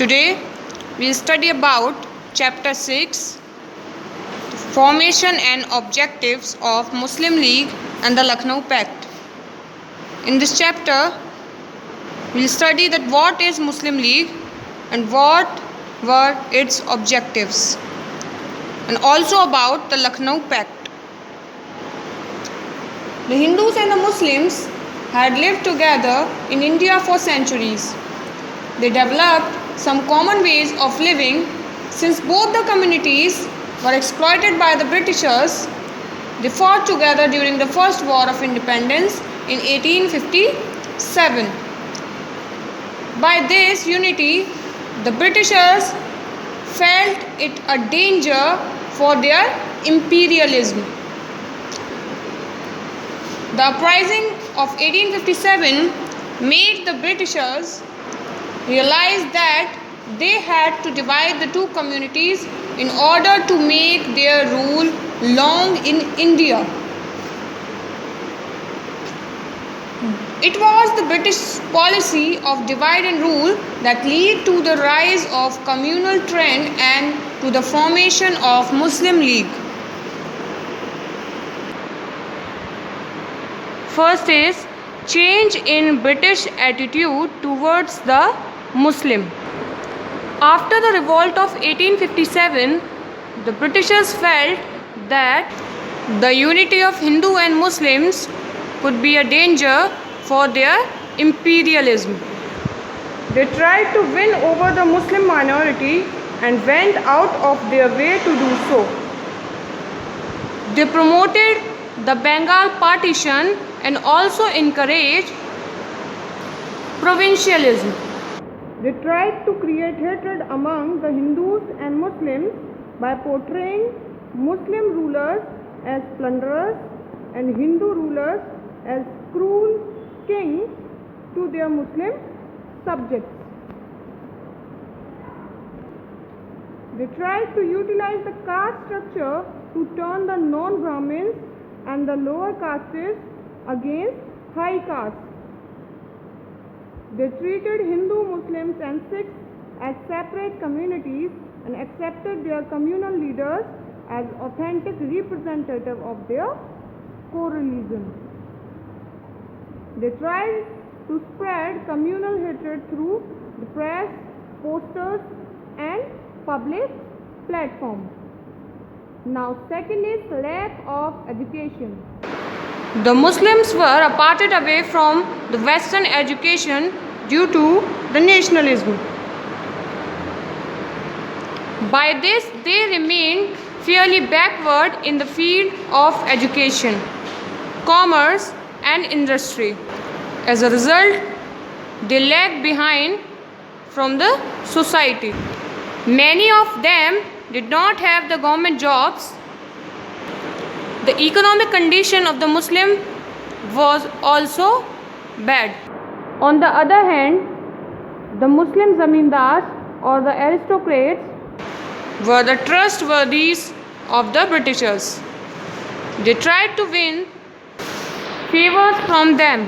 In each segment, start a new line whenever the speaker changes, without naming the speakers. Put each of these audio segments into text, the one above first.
Today we'll study about Chapter 6, Formation and Objectives of Muslim League and the Lucknow Pact. In this chapter, we'll study that what is Muslim League and what were its objectives, and also about the Lucknow Pact. The Hindus and the Muslims had lived together in India for centuries. They developed some common ways of living. Since both the communities were exploited by the Britishers, they fought together during the First War of Independence in 1857. By this unity, the Britishers felt it a danger for their imperialism. The uprising of 1857 made the Britishers realize that they had to divide the two communities in order to make their rule long in India. It was the British policy of divide and rule that led to the rise of communal trend and to the formation of Muslim League. First is change in British attitude towards the Muslim. After the revolt of 1857, the Britishers felt that the unity of Hindu and Muslims could be a danger for their imperialism. They tried to win over the Muslim minority and went out of their way to do so. They promoted the Bengal partition and also encouraged provincialism. They tried to create hatred among the Hindus and Muslims by portraying Muslim rulers as plunderers and Hindu rulers as cruel kings to their Muslim subjects. They tried to utilize the caste structure to turn the non-Brahmins and the lower castes against high caste. They treated Hindu, Muslims and Sikhs as separate communities and accepted their communal leaders as authentic representatives of their co-religion. They tried to spread communal hatred through the press, posters and public platforms. Now, second is lack of education. The Muslims were parted away from the Western education due to the nationalism. By this, they remained fairly backward in the field of education, commerce and industry. As a result, they lagged behind from the society. Many of them did not have the government jobs. The economic condition of the Muslim was also bad. On the other hand, the Muslim zamindars or the aristocrats were the trustworthies of the Britishers. They tried to win favors from them.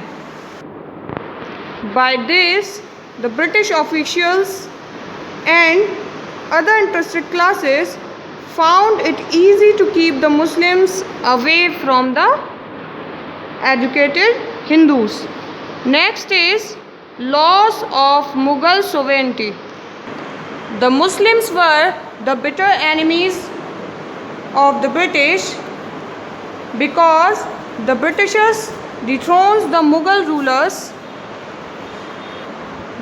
By this, the British officials and other interested classes found it easy to keep the Muslims away from the educated Hindus. Next is loss of Mughal sovereignty. The Muslims were the bitter enemies of the British because the Britishers dethroned the Mughal rulers.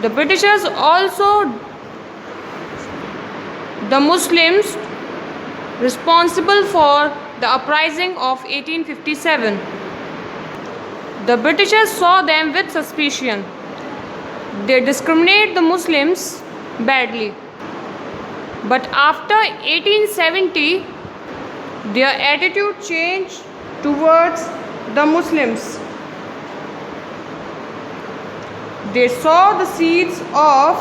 The Britishers also the Muslims responsible for the uprising of 1857. The Britishers saw them with suspicion. They discriminate the Muslims badly. But after 1870, their attitude changed towards the Muslims. They saw the seeds of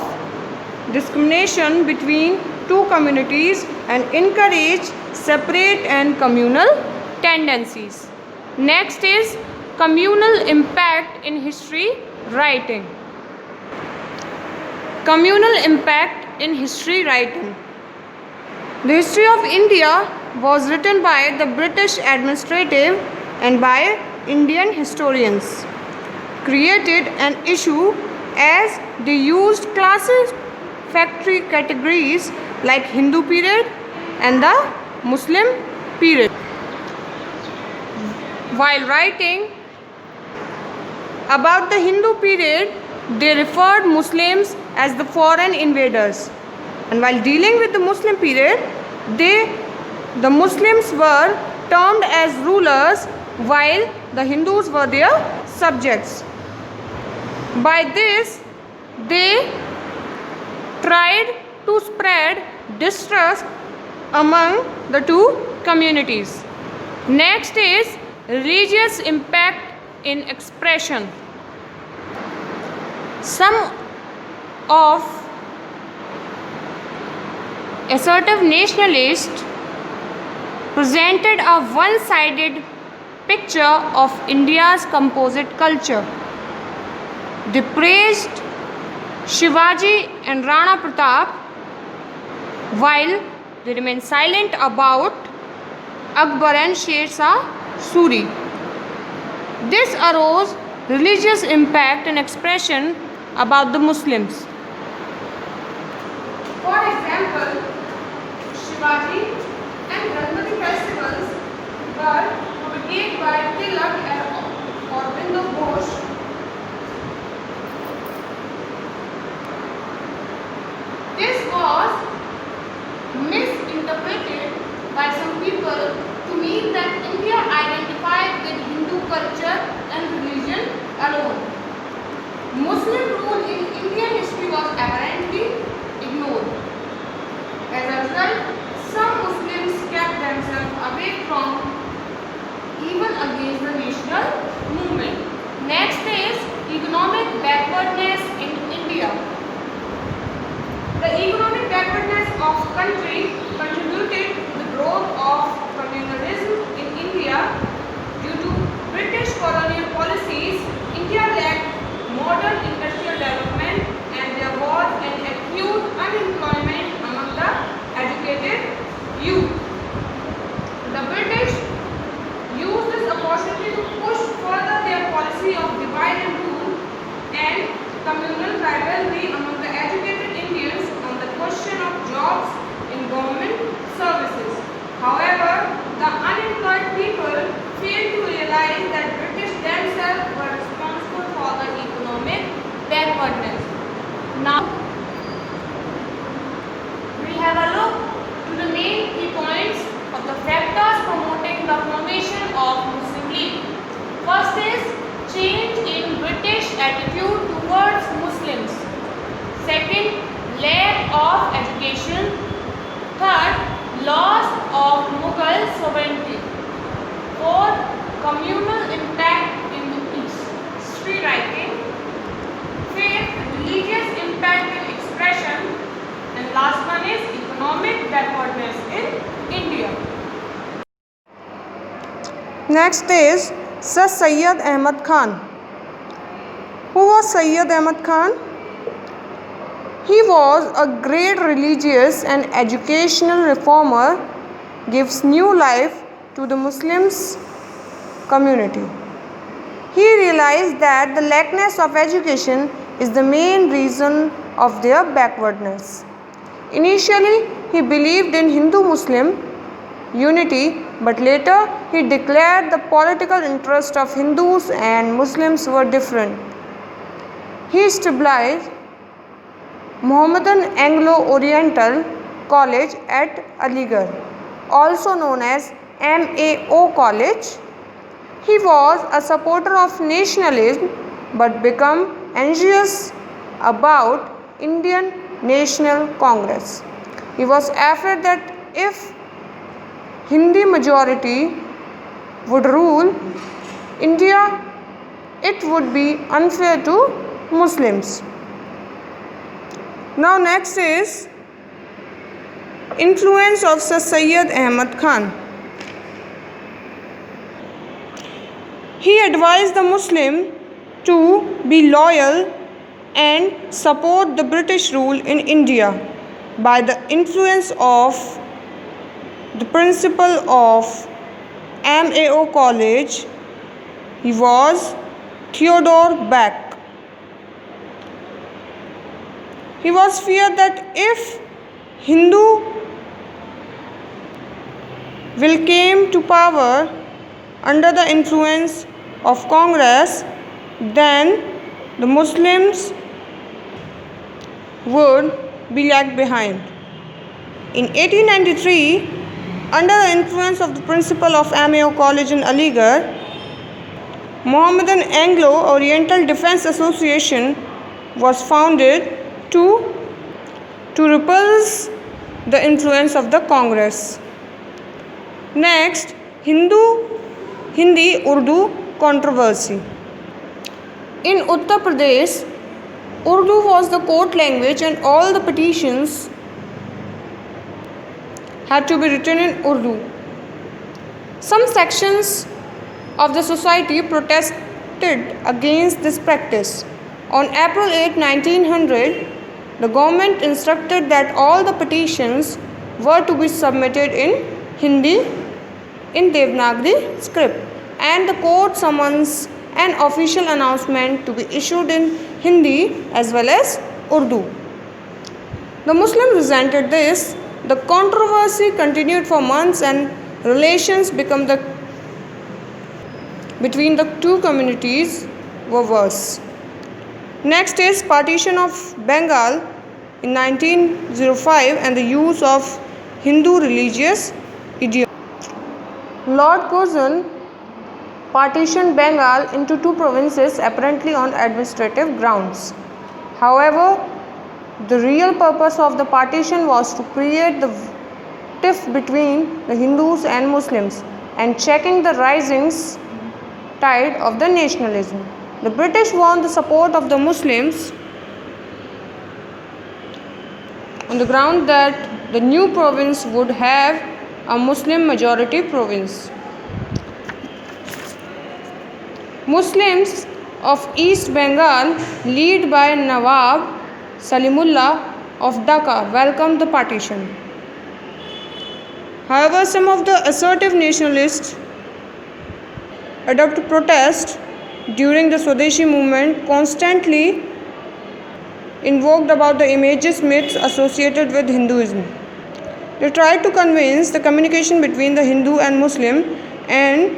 discrimination between two communities and encouraged separate and communal tendencies. Next is communal impact in history writing. Communal impact in history writing. The history of India was written by the British administrative and by Indian historians. Created an issue as they used classes factory categories like Hindu period and the Muslim period. While writing about the Hindu period, they referred Muslims as the foreign invaders. And while dealing with the Muslim period, the Muslims were termed as rulers while the Hindus were their subjects. By this, they tried to spread distrust among the two communities. Next is religious impact in expression. Some of assertive nationalists presented a one-sided picture of India's composite culture. They praised Shivaji and Rana Pratap while they remained silent about Akbar and Sher Shah Suri. This arose religious impact and expression about the Muslims. For example, Shivaji and Ganpati festivals were propagated by Tilak and Aurobindo Ghosh. This was misinterpreted by some people to mean that India identified with Hindu culture and religion alone. Muslim rule in Indian history was apparently ignored. As a result, some Muslims kept themselves away from even against the national movement. Next is economic backwardness in India. The economic backwardness of country contributed to the growth of communalism in India. Due to British colonial policies, India lacked modern industrial development and there was an acute unemployment among the educated youth. The British used this opportunity to push further their policy of divide and rule and communal rivalry among the educated Indians on the question of jobs in government services. However, the unemployed people failed to realize that British themselves were responsible for the economic backwardness. Now, we have a look to the main key points of the factors promoting the formation of Muslim League. First is change in British attitude towards Muslims. Second, lack of education. Third, loss of Mughal sovereignty. Fourth, communal impact in the East. History writing. Fifth, religious impact in expression. And last one is economic backwardness in India. Next is Sir Syed Ahmad Khan. Who was Syed Ahmad Khan? He was a great religious and educational reformer, gives new life to the Muslims community. He realized that the lackness of education is the main reason of their backwardness. Initially, he believed in Hindu-Muslim unity, but later he declared the political interest of Hindus and Muslims were different. He established Mohammedan Anglo-Oriental College at Aligarh, also known as MAO College. He was a supporter of nationalism but became anxious about Indian National Congress. He was afraid that if Hindi majority would rule India, it would be unfair to Muslims. Now next is influence of Sir Syed Ahmad Khan. He advised the Muslim to be loyal and support the British rule in India. by the influence of the principal of MAO College. He was Theodore Beck. He was feared that if Hindu will came to power under the influence of Congress, then the Muslims would be left behind. In 1893, under the influence of the principal of MAO College in Aligarh, Mohammedan Anglo-Oriental Defence Association was founded to repulse the influence of the Congress. Next, Hindi-Urdu controversy. In Uttar Pradesh, Urdu was the court language and all the petitions had to be written in Urdu. Some sections of the society protested against this practice. On April 8, 1900, the government instructed that all the petitions were to be submitted in Hindi in Devanagari script, and the court summons an official announcement to be issued in Hindi as well as Urdu. The Muslims resented this. The controversy continued for months and relations between the two communities were worse. Next is partition of Bengal in 1905 and the use of Hindu religious idioms. Lord Curzon partitioned Bengal into two provinces apparently on administrative grounds. However, the real purpose of the partition was to create the tiff between the Hindus and Muslims and checking the rising tide of the nationalism. The British won the support of the Muslims on the ground that the new province would have a Muslim majority province. Muslims of East Bengal, led by Nawab Salimullah of Dhaka, welcomed the partition. However, some of the assertive nationalists adopted protest during the Swadeshi movement, constantly invoked about the images myths associated with Hinduism. They tried to convince the communication between the Hindu and Muslim and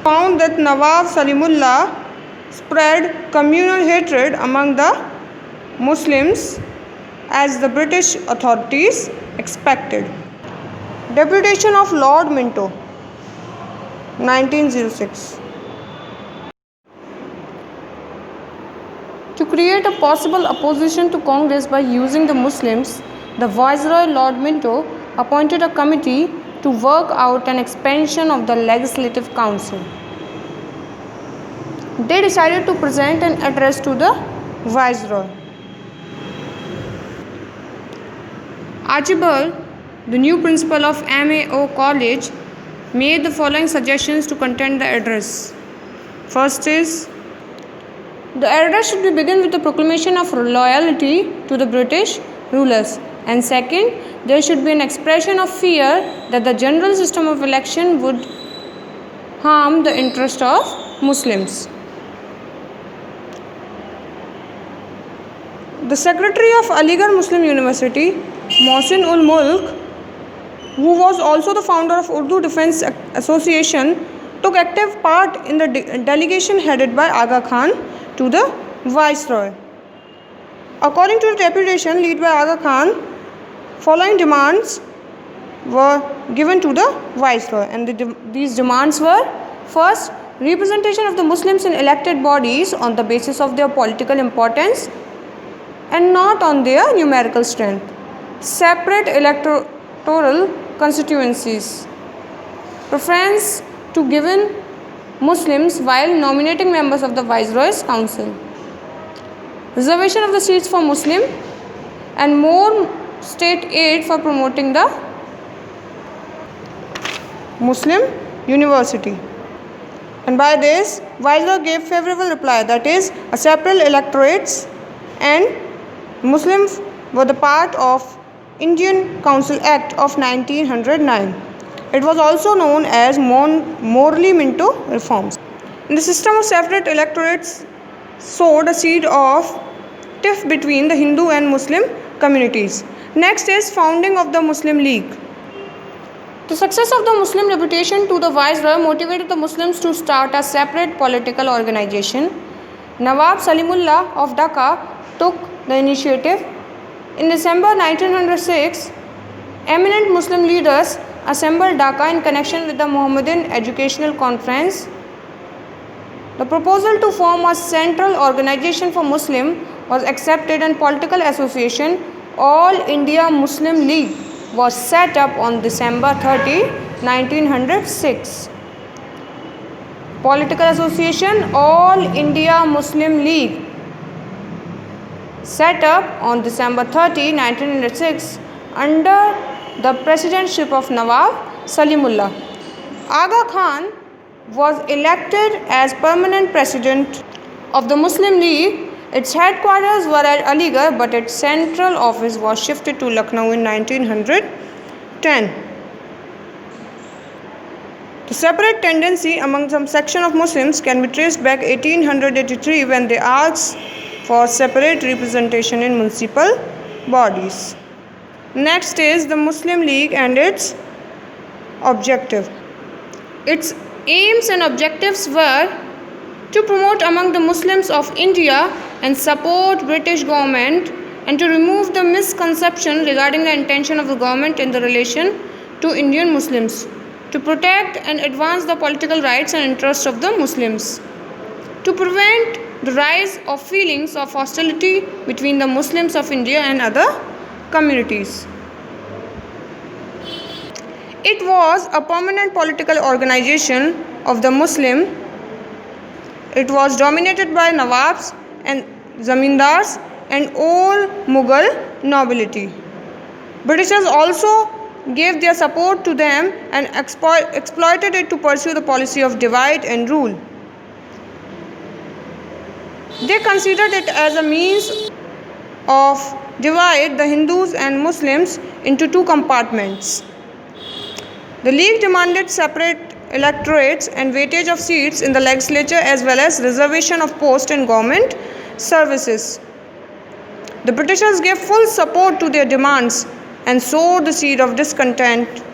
found that Nawab Salimullah spread communal hatred among the Muslims as the British authorities expected. Deputation of Lord Minto, 1906. To create a possible opposition to Congress by using the Muslims, the Viceroy Lord Minto appointed a committee to work out an expansion of the Legislative Council. They decided to present an address to the Viceroy. Archibald, the new principal of MAO College, made the following suggestions to content the address. First is, the address should begin with the proclamation of loyalty to the British rulers. And second, there should be an expression of fear that the general system of election would harm the interest of Muslims. The secretary of Aligarh Muslim University, Mohsin ul Mulk, who was also the founder of Urdu Defence Association, took active part in the delegation headed by Aga Khan to the Viceroy. According to the deputation led by Aga Khan, following demands were given to the Viceroy, and these demands were: first, representation of the Muslims in elected bodies on the basis of their political importance and not on their numerical strength; separate electoral constituencies; preference to given Muslims while nominating members of the Viceroy's Council; reservation of the seats for Muslim, and more state aid for promoting the Muslim university. And by this, Viceroy gave favorable reply, that is, a separate electorates and Muslims were the part of Indian Council Act of 1909. It was also known as Morley-Minto reforms. The system of separate electorates sowed a seed of tiff between the Hindu and Muslim communities. Next is founding of the Muslim League. The success of the Muslim deputation to the Viceroy motivated the Muslims to start a separate political organization. Nawab Salimullah of Dhaka took the initiative. In December 1906, eminent Muslim leaders assembled Dhaka in connection with the Mohammedan Educational Conference. The proposal to form a central organization for Muslim was accepted and political association All India Muslim League was set up on December 30, 1906. Political association All India Muslim League set up on December 30, 1906 under the presidency of Nawab Salimullah. Aga Khan was elected as permanent president of the Muslim League. Its headquarters were at Aligarh, but its central office was shifted to Lucknow in 1910. The separate tendency among some section of Muslims can be traced back 1883 when they asked for separate representation in municipal bodies. Next is the Muslim League and its objective. Its aims and objectives were to promote among the Muslims of India and support British government and to remove the misconception regarding the intention of the government in the relation to Indian Muslims, to protect and advance the political rights and interests of the Muslims, to prevent the rise of feelings of hostility between the Muslims of India and other communities. It was a permanent political organization of the Muslim. It was dominated by Nawabs and Zamindars and all Mughal nobility. Britishers also gave their support to them and exploited it to pursue the policy of divide and rule. They considered it as a means of divide the Hindus and Muslims into two compartments. The League demanded separate electorates and weightage of seats in the legislature as well as reservation of posts in government services. The Britishers gave full support to their demands and sowed the seed of discontent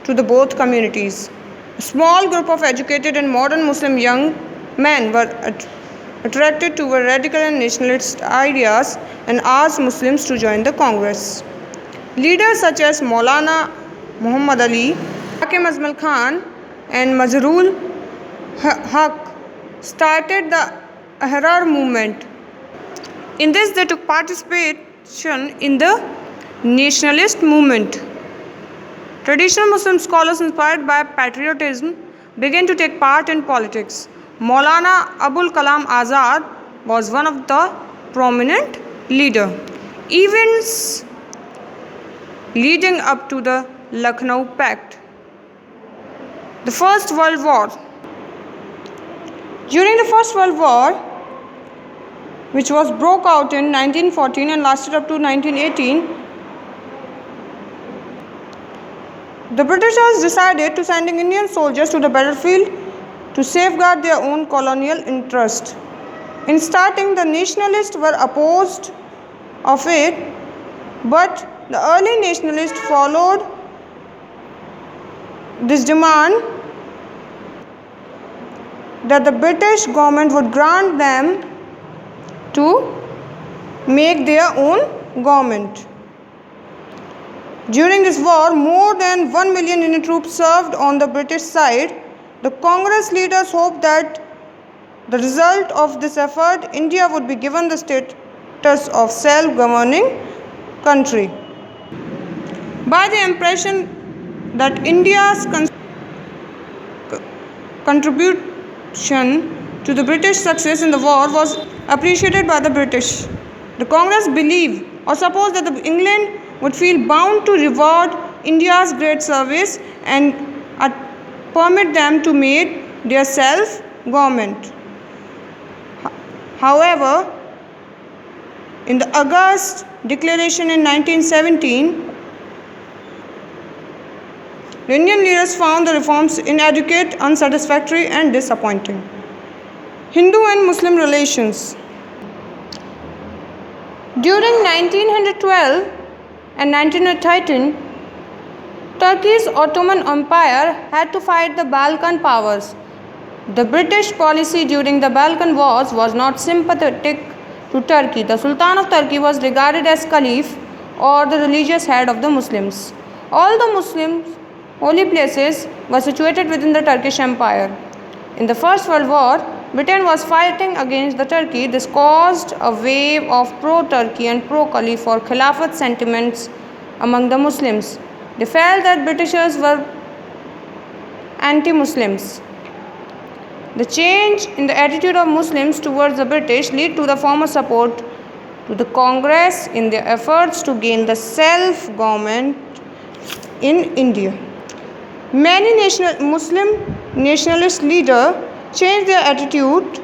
to the both communities. A small group of educated and modern Muslim young men were attracted to radical and nationalist ideas and asked Muslims to join the Congress. Leaders such as Maulana Muhammad Ali, Hakim Azmal Khan and Mazharul Haq started the Ahrar movement. In this they took participation in the nationalist movement. Traditional Muslim scholars inspired by patriotism began to take part in politics. Maulana Abul Kalam Azad was one of the prominent leaders. Events leading up to the Lucknow Pact. The First World War. During the First World War, which was broke out in 1914 and lasted up to 1918, the Britishers decided to sending Indian soldiers to the battlefield to safeguard their own colonial interest. In starting, the nationalists were opposed of it, but the early nationalists followed this demand that the British government would grant them to make their own government. During this war, more than 1 million Indian troops served on the British side. The Congress leaders hoped that the result of this effort, India would be given the status of self-governing country. By the impression that India's contribution to the British success in the war was appreciated by the British, the Congress believed or supposed that England would feel bound to reward India's great service and permit them to make their self-government. However,
In the August Declaration in 1917, the Indian leaders found the reforms inadequate, unsatisfactory, and disappointing. Hindu and Muslim relations. During 1912 and 1913, Turkey's Ottoman Empire had to fight the Balkan powers. The British policy during the Balkan Wars was not sympathetic to Turkey. The Sultan of Turkey was regarded as Caliph or the religious head of the Muslims. All the Muslims' holy places were situated within the Turkish Empire. In the First World War, Britain was fighting against the Turkey. This caused a wave of pro-Turkey and pro-Caliph or Khilafat sentiments among the Muslims. They felt that Britishers were anti-Muslims. The change in the attitude of Muslims towards the British led to the former support to the Congress in their efforts to gain the self-government in India. Many Muslim nationalist leaders changed their attitude.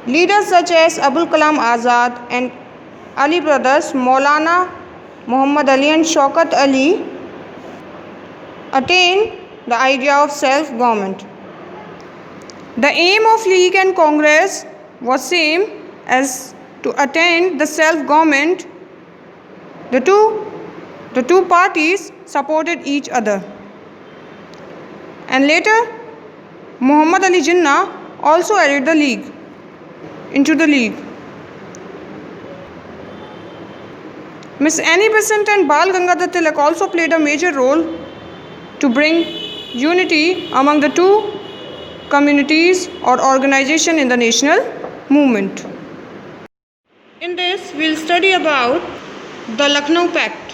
Leaders such as Abul Kalam Azad and Ali brothers, Maulana Muhammad Ali and Shaukat Ali, attained the idea of self-government. The aim of League and Congress was same as to attain the self-government. The two parties supported each other. And later, Muhammad Ali Jinnah also added into the League. Miss Annie Besant and Bal Gangadhar Tilak also played a major role to bring unity among the two communities or organization in the national movement. In this, we'll study about the Lucknow Pact.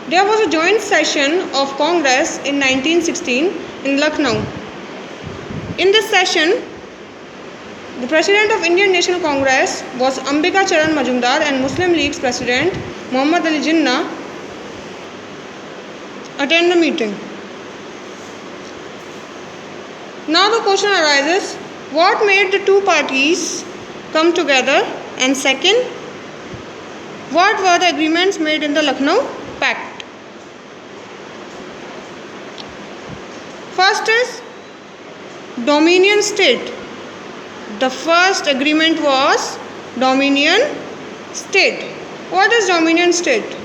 There was a joint session of Congress in 1916 in Lucknow. In this session, the President of Indian National Congress was Ambika Charan Majumdar and Muslim League's President Muhammad Ali Jinnah attend the meeting. Now the question arises, what made the two parties come together, and second, what were the agreements made in the Lucknow Pact? First is Dominion State. The first agreement was Dominion State. What is Dominion State?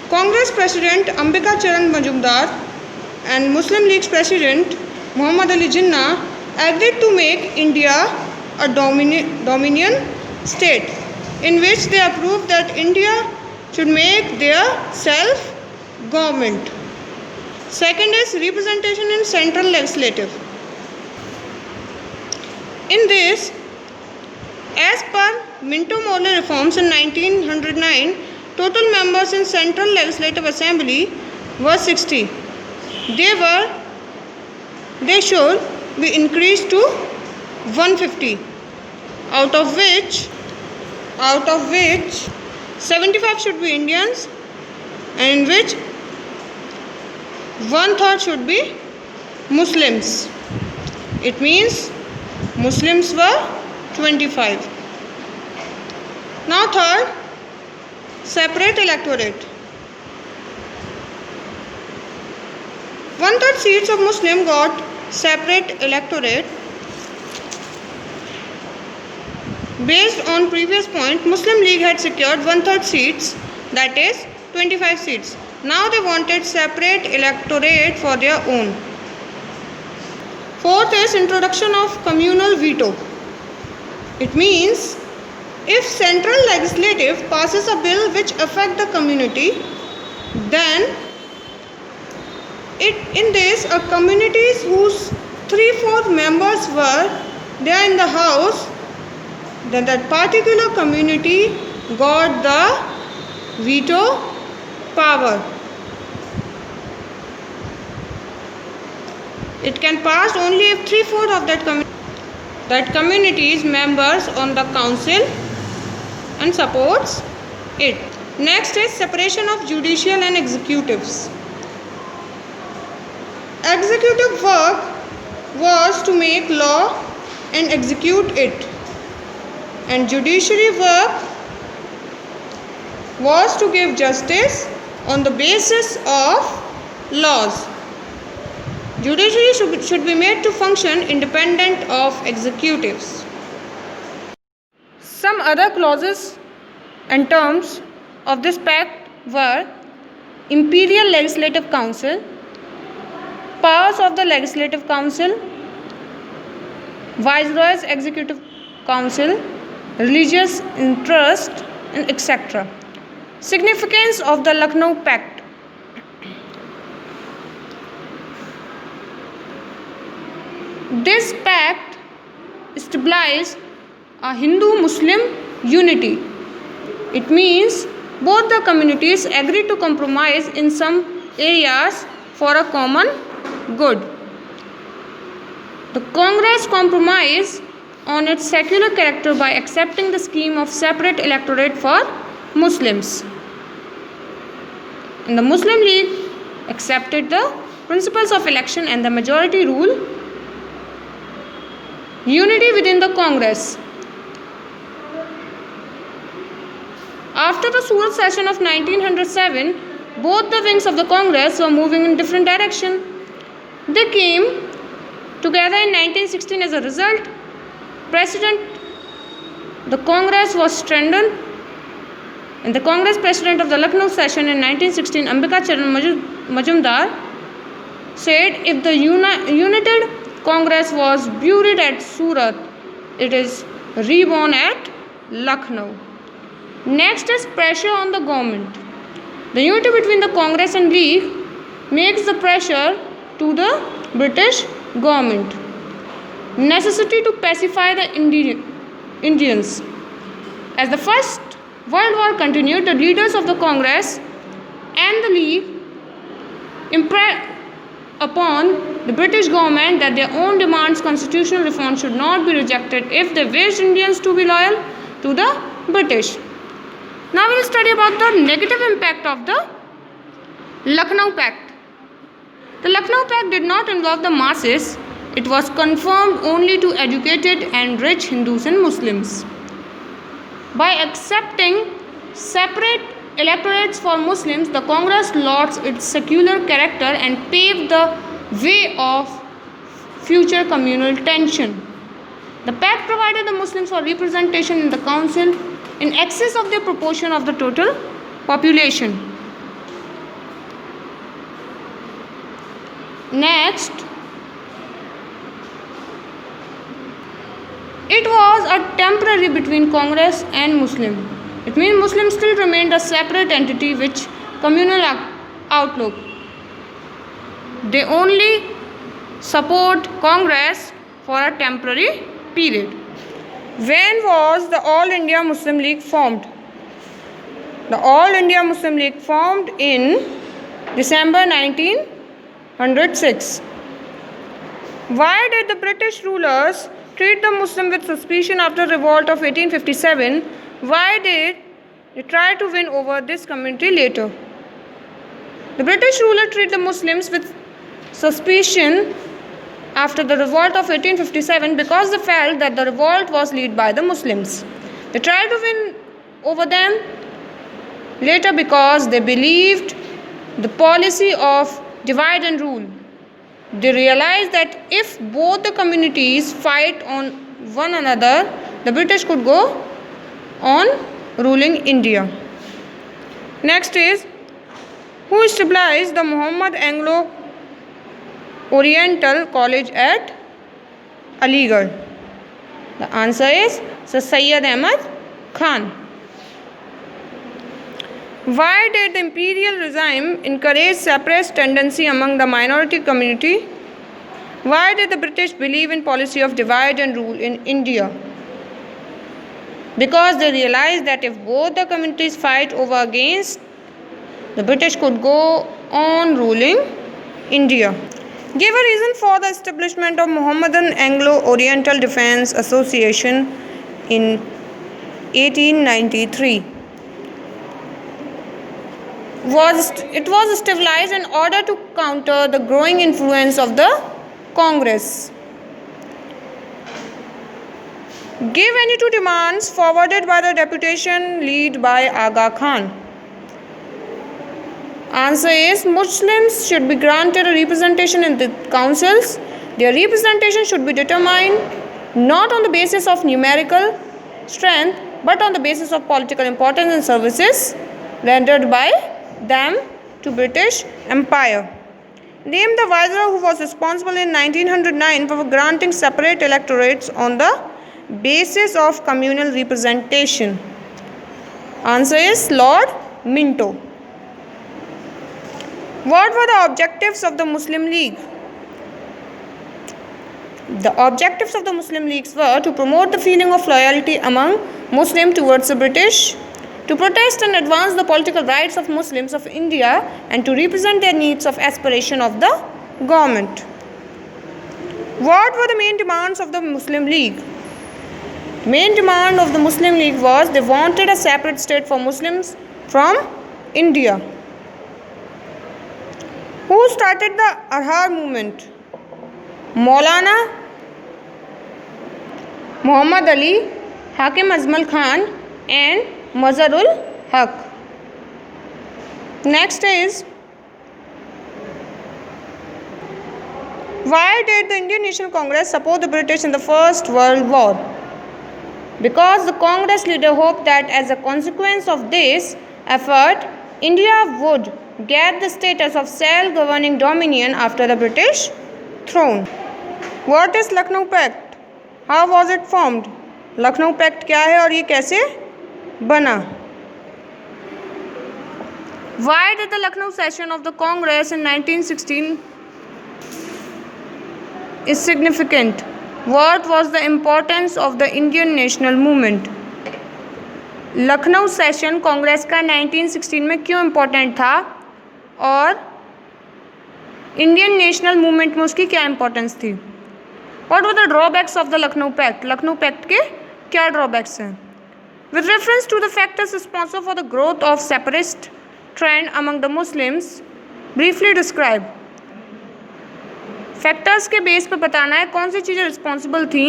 Congress President Ambika Charan Majumdar and Muslim League's President Muhammad Ali Jinnah agreed to make India a Dominion State, in which they approved that India should make their self-government. Second is representation in central legislative. In this, as per Minto-Morley reforms in 1909, total members in Central Legislative Assembly were 60. They should be increased to 150, out of which 75 should be Indians, and in which 1/3 should be Muslims. It means Muslims were 25. Now third, separate electorate. 1/3 seats of Muslim got separate electorate. Based on previous point, Muslim League had secured 1/3 seats, that is 25 seats. Now they wanted separate electorate for their own. Fourth is introduction of communal veto. It means if central legislative passes a bill which affect the community, then in this a communities whose 3/4 members were there in the house, then that particular community got the veto power. It can pass only if 3/4 of that community's members on the council and supports it. Next is separation of judicial and executives. Executive work was to make law and execute it. And judiciary work was to give justice on the basis of laws. Judiciary should be made to function independent of executives. Some other clauses and terms of this pact were Imperial Legislative Council, powers of the Legislative Council, Viceroy's Executive Council, religious interest, and etc. Significance of the Lucknow Pact. This pact established a Hindu-Muslim unity. It means both the communities agreed to compromise in some areas for a common good. The Congress compromised on its secular character by accepting the scheme of separate electorate for Muslims. And the Muslim League accepted the principles of election and the majority rule. Unity within the Congress. After the Surat session of 1907, both the wings of the Congress were moving in different directions. They came together in 1916. As a result, the Congress was strengthened, and the Congress President of the Lucknow session in 1916, Ambika Charan Majumdar, said if the united Congress was buried at Surat, it is reborn at Lucknow. Next is pressure on the government. The unity between the Congress and League makes the pressure to the British government. Necessity to pacify the Indians. As the First World War continued, the leaders of the Congress and the League impressed upon the British government that their own demands, constitutional reform, should not be rejected if they wished Indians to be loyal to the British. Now we will study about the negative impact of the Lucknow Pact. The Lucknow Pact did not involve the masses. It was confirmed only to educated and rich Hindus and Muslims. By accepting separate electorates for Muslims, the Congress lost its secular character and paved the way of future communal tension. The pact provided the Muslims for representation in the council in excess of their proportion of the total population. Next, it was a temporary between Congress and Muslim. It means Muslims still remained a separate entity with communal outlook. They only support Congress for a temporary period. When was the All India Muslim League formed? The All India Muslim League formed in December 1906. Why did the British rulers treat the Muslim with suspicion after the revolt of 1857? Why did they try to win over this community later? The British ruler treated the Muslims with suspicion after the revolt of 1857 because they felt that the revolt was led by the Muslims. They tried to win over them later because they believed the policy of divide and rule. They realized that if both the communities fight on one another, the British could go on ruling India. Next is, who established the Muhammad Anglo Oriental College at Aligarh? The answer is Sir Syed Ahmad Khan. Why did the imperial regime encourage separatist tendency among the minority community? Why did the British believe in policy of divide and rule in India? Because they realized that if both the communities fight over against, the British could go on ruling India. Give a reason for the establishment of Mohammedan Anglo-Oriental Defence Association in 1893. It was established in order to counter the growing influence of the Congress. Give any two demands forwarded by the deputation led by Aga Khan. Answer is Muslims should be granted a representation in the councils. Their representation should be determined not on the basis of numerical strength but on the basis of political importance and services rendered by them to British Empire. Name the viceroy who was responsible in 1909 for granting separate electorates on the basis of communal representation. Answer is Lord Minto. What were the objectives of the Muslim League? The objectives of the Muslim Leagues were to promote the feeling of loyalty among Muslims towards the British, to protest and advance the political rights of Muslims of India, and to represent their needs of aspiration of the government. What were the main demands of the Muslim League? Main demand of the Muslim League was they wanted a separate state for Muslims from India. Who started the Ahrar movement? Maulana Muhammad Ali, Hakim Azmal Khan and Mazharul Haq. Next is, why did the Indian National Congress support the British in the First World War? Because the Congress leader hoped that as a consequence of this effort, India would get the status of self-governing dominion after the British throne. What is Lucknow Pact? How was it formed? Lucknow Pact क्या है और ये कैसे बना? Why did the Lucknow session of the Congress in 1916 is significant? What was the importance of the Indian national movement? Lucknow session Congress का 1916 में क्यों important था और इंडियन नेशनल मूवमेंट में उसकी क्या इम्पोर्टेंस थी? What were the drawbacks of the Lucknow pact? Lucknow pact के क्या ड्रॉबैक्स हैं? With reference to the factors responsible for the growth of separatist trend among the Muslims, briefly describe. Factors के base पर बताना है कौन सी चीज़ें रिस्पॉन्सिबल थी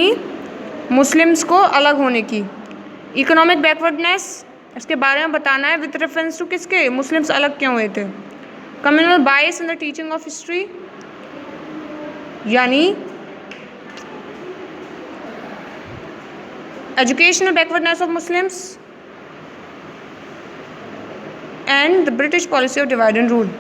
मुस्लिम्स को अलग होने की. इकोनॉमिक बैकवर्डनेस, इसके बारे में बताना है विद रेफरेंस टू किसके, मुस्लिम्स अलग क्यों हुए थे. Communal bias in the teaching of history, यानी educational backwardness of Muslims and the British policy of divide and rule.